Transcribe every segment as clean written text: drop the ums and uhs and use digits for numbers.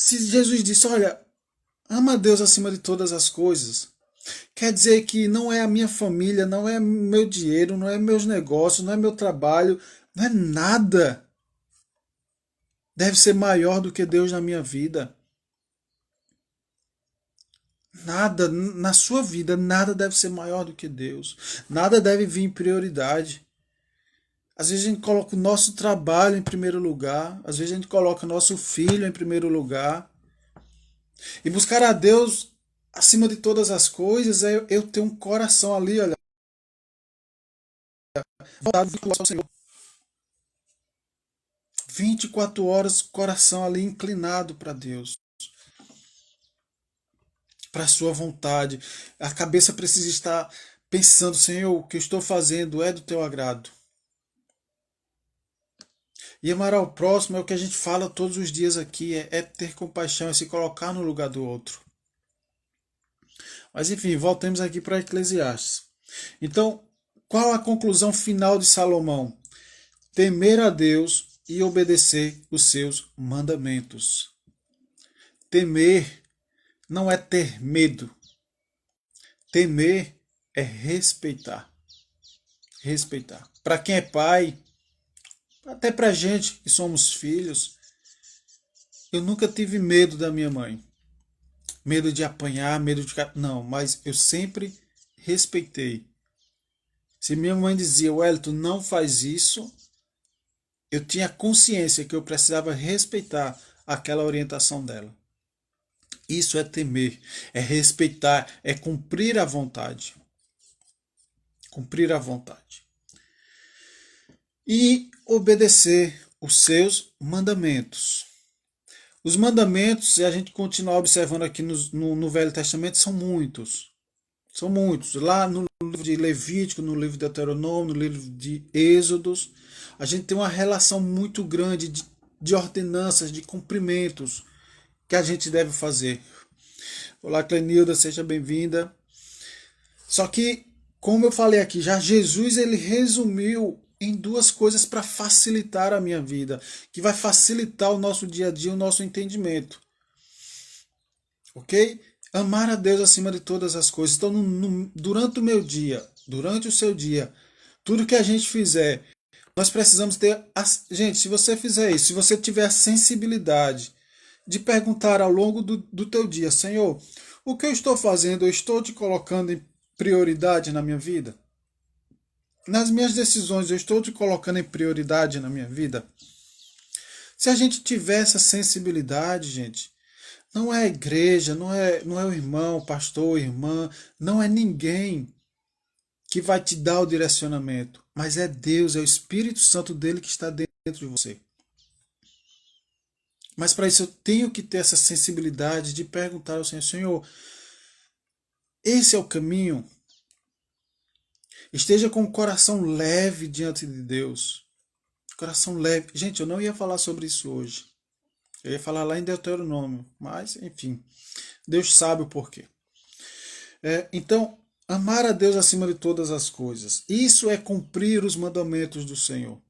Se Jesus disse, olha, ama a Deus acima de todas as coisas, quer dizer que não é a minha família, não é meu dinheiro, não é meus negócios, não é meu trabalho, não é nada. Deve ser maior do que Deus na minha vida. Nada, na sua vida, nada deve ser maior do que Deus. Nada deve vir em prioridade. Às vezes a gente coloca o nosso trabalho em primeiro lugar, às vezes a gente coloca o nosso filho em primeiro lugar. E buscar a Deus acima de todas as coisas é eu ter um coração ali, olha, voltado ao Senhor. 24 horas, coração ali inclinado para Deus, para a sua vontade. A cabeça precisa estar pensando, Senhor, o que eu estou fazendo é do teu agrado. E amar ao próximo é o que a gente fala todos os dias aqui, é ter compaixão, é se colocar no lugar do outro. Mas enfim, voltemos aqui para Eclesiastes. Então, qual a conclusão final de Salomão? Temer a Deus e obedecer os seus mandamentos. Temer não é ter medo. Temer é respeitar. Respeitar. Para quem é pai, até para gente que somos filhos, eu nunca tive medo da minha mãe. Medo de apanhar, medo de ficar. Não, mas eu sempre respeitei. Se minha mãe dizia, Wellington, não faz isso, eu tinha consciência que eu precisava respeitar aquela orientação dela. Isso é temer, é respeitar, é cumprir a vontade. Cumprir a vontade. E obedecer os seus mandamentos. Os mandamentos, se a gente continuar observando aqui no Velho Testamento, são muitos. São muitos. Lá no livro de Levítico, no livro de Deuteronômio, no livro de Êxodos, a gente tem uma relação muito grande de ordenanças, de cumprimentos que a gente deve fazer. Olá, Clenilda, seja bem-vinda. Só que, como eu falei aqui, já Jesus ele resumiu em duas coisas para facilitar a minha vida, que vai facilitar o nosso dia a dia, o nosso entendimento. Ok? Amar a Deus acima de todas as coisas. Então, durante o meu dia, durante o seu dia, tudo que a gente fizer, nós precisamos ter. Gente, se você fizer isso, se você tiver a sensibilidade de perguntar ao longo do teu dia, Senhor, o que eu estou fazendo? Eu estou te colocando em prioridade na minha vida? Nas minhas decisões, eu estou te colocando em prioridade na minha vida? Se a gente tiver essa sensibilidade, gente, não é a igreja, não é o irmão, o pastor, irmã, não é ninguém que vai te dar o direcionamento, mas é Deus, é o Espírito Santo dele que está dentro de você. Mas para isso eu tenho que ter essa sensibilidade de perguntar ao Senhor, Senhor, esse é o caminho? Esteja com o coração leve diante de Deus. Coração leve. Gente, eu não ia falar sobre isso hoje. Eu ia falar lá em Deuteronômio, mas enfim, Deus sabe o porquê. Então, amar a Deus acima de todas as coisas. Isso é cumprir os mandamentos do Senhor.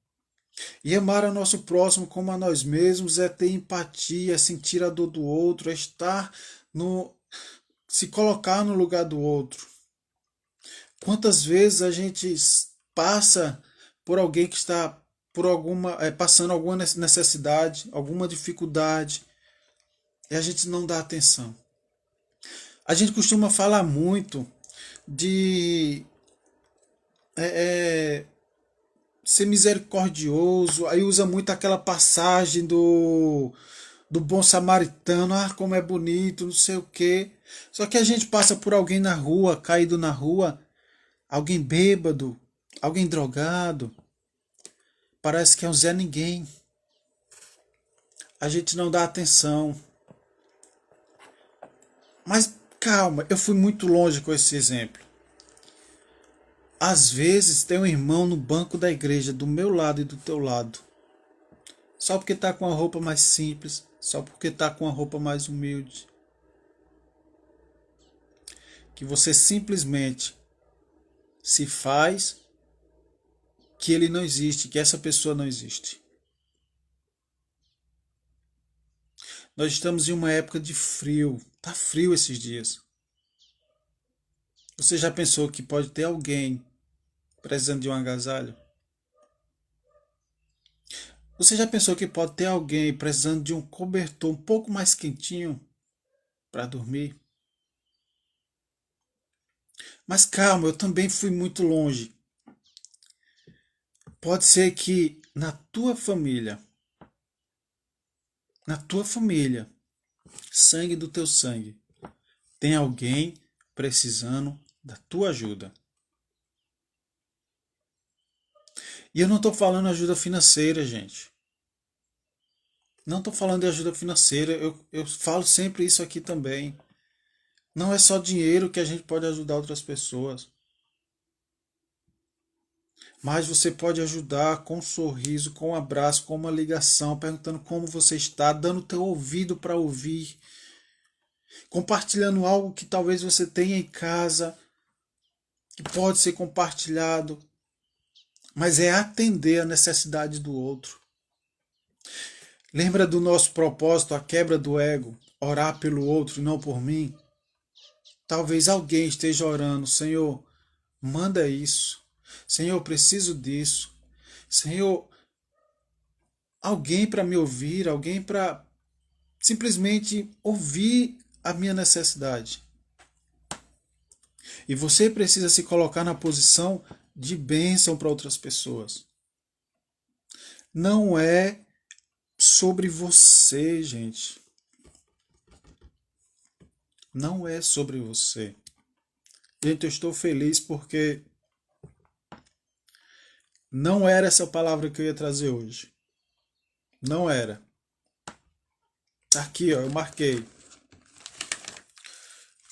E amar ao nosso próximo como a nós mesmos é ter empatia, é sentir a dor do outro, é estar no. Se colocar no lugar do outro. Quantas vezes a gente passa por alguém que está por passando alguma necessidade, alguma dificuldade, e a gente não dá atenção. A gente costuma falar muito de é, ser misericordioso, aí usa muito aquela passagem do bom samaritano, ah, como é bonito, não sei o quê. Só que a gente passa por alguém na rua, caído na rua, alguém bêbado, alguém drogado, parece que é um Zé Ninguém. A gente não dá atenção. Mas calma, eu fui muito longe com esse exemplo. Às vezes tem um irmão no banco da igreja do meu lado e do teu lado. Só porque está com a roupa mais simples, só porque está com a roupa mais humilde. Que você simplesmente se faz que ele não existe, que essa pessoa não existe. Nós estamos em uma época de frio. Tá frio esses dias. Você já pensou que pode ter alguém precisando de um agasalho? Você já pensou que pode ter alguém precisando de um cobertor um pouco mais quentinho para dormir? Mas calma, eu também fui muito longe. Pode ser que na tua família, sangue do teu sangue, tem alguém precisando da tua ajuda. E eu não estou falando ajuda financeira, gente. Não estou falando de ajuda financeira, eu falo sempre isso aqui também. Não é só dinheiro que a gente pode ajudar outras pessoas. Mas você pode ajudar com um sorriso, com um abraço, com uma ligação, perguntando como você está, dando teu ouvido para ouvir, compartilhando algo que talvez você tenha em casa, que pode ser compartilhado, mas é atender a necessidade do outro. Lembra do nosso propósito, a quebra do ego, orar pelo outro e não por mim? Talvez alguém esteja orando, Senhor, manda isso. Senhor, eu preciso disso. Senhor, alguém para me ouvir, alguém para simplesmente ouvir a minha necessidade. E você precisa se colocar na posição de bênção para outras pessoas. Não é sobre você, gente. Não é sobre você. Gente, eu estou feliz porque não era essa palavra que eu ia trazer hoje. Não era. Tá aqui, ó, eu marquei.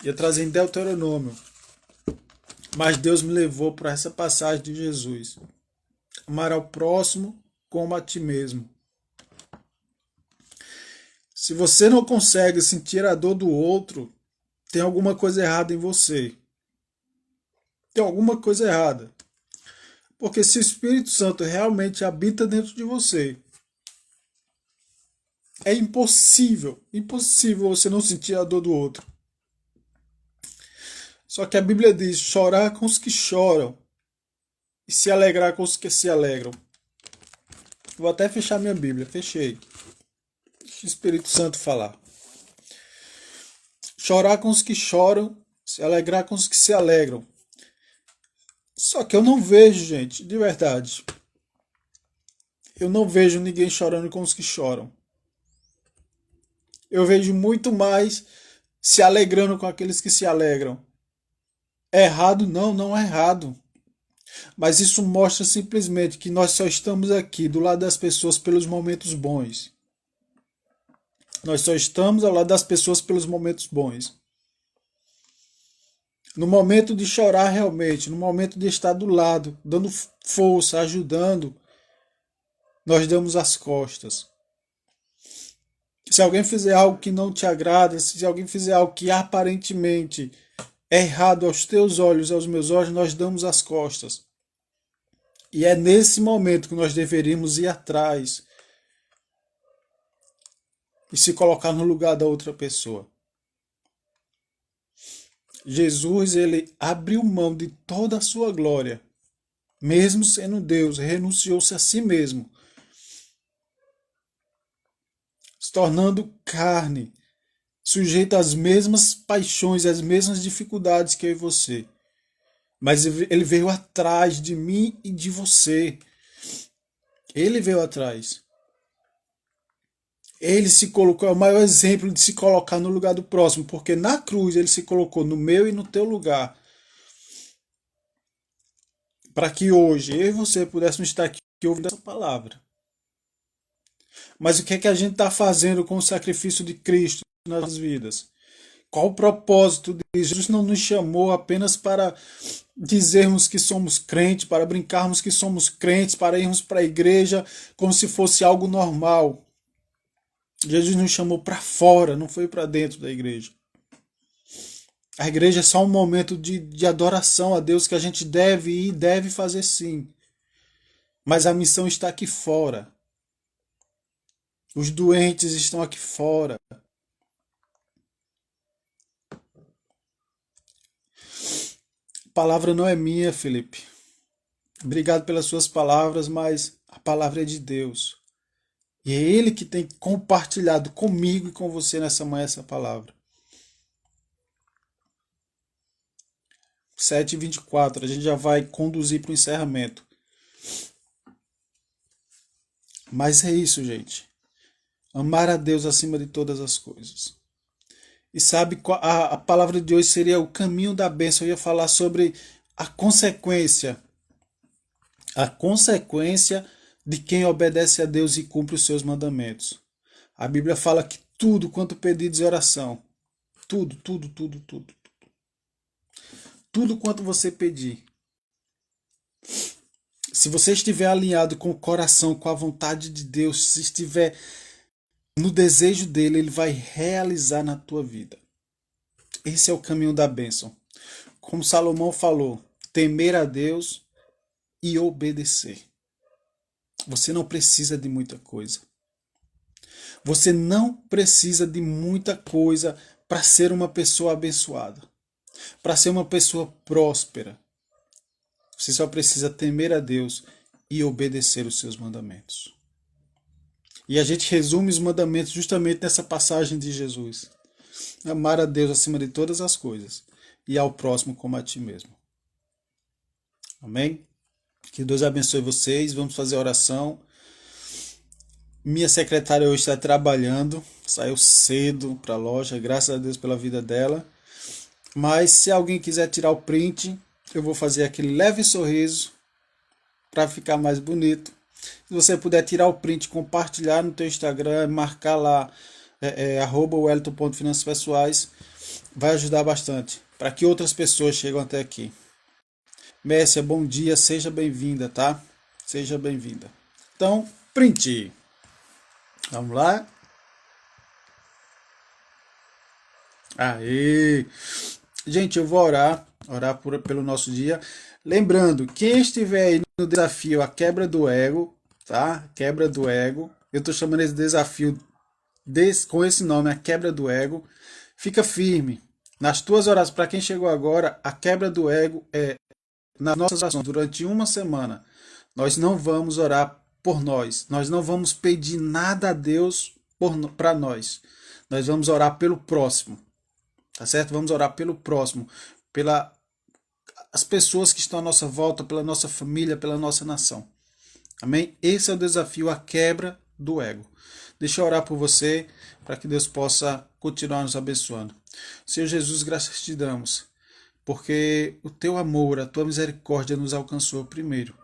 Ia trazer em Deuteronômio. Mas Deus me levou para essa passagem de Jesus. Amar ao próximo como a ti mesmo. Se você não consegue sentir a dor do outro, tem alguma coisa errada em você. Tem alguma coisa errada. Porque se o Espírito Santo realmente habita dentro de você, é impossível você não sentir a dor do outro. Só que a Bíblia diz: chorar com os que choram e se alegrar com os que se alegram. Vou até fechar minha Bíblia, fechei. Deixa o Espírito Santo falar. Chorar com os que choram, se alegrar com os que se alegram. Só que eu não vejo, gente, de verdade. Eu não vejo ninguém chorando com os que choram. Eu vejo muito mais se alegrando com aqueles que se alegram. É errado? Não, não é errado. Mas isso mostra simplesmente que nós só estamos aqui do lado das pessoas pelos momentos bons. Nós só estamos ao lado das pessoas pelos momentos bons. No momento de chorar realmente, no momento de estar do lado, dando força, ajudando, nós damos as costas. Se alguém fizer algo que não te agrada, se alguém fizer algo que aparentemente é errado aos teus olhos, aos meus olhos, nós damos as costas. E é nesse momento que nós deveríamos ir atrás e se colocar no lugar da outra pessoa. Jesus, ele abriu mão de toda a sua glória, mesmo sendo Deus, renunciou-se a si mesmo, se tornando carne, sujeito às mesmas paixões, às mesmas dificuldades que eu e você. Mas ele veio atrás de mim e de você. Ele veio atrás. Ele se colocou, é o maior exemplo de se colocar no lugar do próximo, porque na cruz ele se colocou no meu e no teu lugar. Para que hoje eu e você pudéssemos estar aqui ouvindo essa palavra. Mas o que é que a gente está fazendo com o sacrifício de Cristo nas nossas vidas? Qual o propósito disso? Jesus não nos chamou apenas para dizermos que somos crentes, para brincarmos que somos crentes, para irmos para a igreja como se fosse algo normal. Jesus nos chamou para fora, não foi para dentro da igreja. A igreja é só um momento de adoração a Deus que a gente deve ir, deve fazer sim. Mas a missão está aqui fora. Os doentes estão aqui fora. palavra não é minha, Felipe. Obrigado pelas suas palavras, mas a palavra é de Deus. E é Ele que tem compartilhado comigo e com você nessa manhã essa palavra. 7h24, a gente já vai conduzir para o encerramento. Mas é isso, gente. Amar a Deus acima de todas as coisas. E sabe, a palavra de hoje seria o caminho da bênção. Eu ia falar sobre a consequência. A consequência de quem obedece a Deus e cumpre os seus mandamentos. A Bíblia fala que tudo quanto pedidos e oração. Tudo, tudo, tudo, tudo. Tudo quanto você pedir. Se você estiver alinhado com o coração, com a vontade de Deus, se estiver no desejo dele, ele vai realizar na tua vida. Esse é o caminho da bênção. Como Salomão falou, temer a Deus e obedecer. Você não precisa de muita coisa. Você não precisa de muita coisa para ser uma pessoa abençoada, para ser uma pessoa próspera. Você só precisa temer a Deus e obedecer os seus mandamentos. E a gente resume os mandamentos justamente nessa passagem de Jesus. Amar a Deus acima de todas as coisas e ao próximo como a ti mesmo. Amém? Que Deus abençoe vocês. Vamos fazer a oração. Minha secretária hoje está trabalhando. Saiu cedo para a loja. Graças a Deus pela vida dela. Mas se alguém quiser tirar o print, eu vou fazer aquele leve sorriso para ficar mais bonito. Se você puder tirar o print, compartilhar no teu Instagram, marcar lá @wellington.finançaspessoais, vai ajudar bastante para que outras pessoas cheguem até aqui. Mércia, bom dia, seja bem-vinda, tá? Seja bem-vinda. Então, print. Vamos lá. Aê! Gente, eu vou orar pelo nosso dia. Lembrando, quem estiver aí no desafio A Quebra do Ego, tá? Quebra do Ego. Eu estou chamando esse desafio com esse nome, A Quebra do Ego. Fica firme. Nas tuas orações, para quem chegou agora, a quebra do ego é nas nossas orações durante uma semana. Nós não vamos orar por nós. Nós não vamos pedir nada a Deus para nós. Nós vamos orar pelo próximo. Tá certo? Vamos orar pelo próximo, as pessoas que estão à nossa volta, pela nossa família, pela nossa nação. Amém? Esse é o desafio, a quebra do ego. Deixa eu orar por você, para que Deus possa continuar nos abençoando. Senhor Jesus, graças te damos, porque o teu amor, a tua misericórdia nos alcançou primeiro.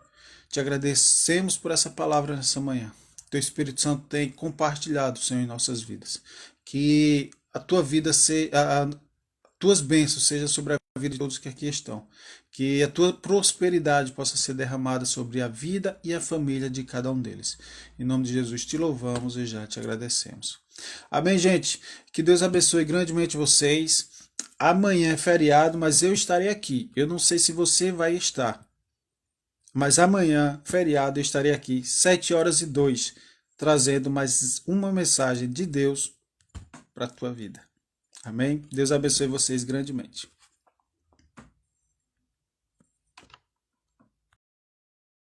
Te agradecemos por essa palavra nessa manhã. Teu Espírito Santo tem compartilhado, Senhor, em nossas vidas. Que a tua vida tuas bênçãos sejam sobre a vida de todos que aqui estão. Que a tua prosperidade possa ser derramada sobre a vida e a família de cada um deles. Em nome de Jesus te louvamos e já te agradecemos. Amém, gente? Que Deus abençoe grandemente vocês. Amanhã é feriado, mas eu estarei aqui. Eu não sei se você vai estar. Mas amanhã, feriado, eu estarei aqui, 7h02, trazendo mais uma mensagem de Deus para a tua vida. Amém? Deus abençoe vocês grandemente.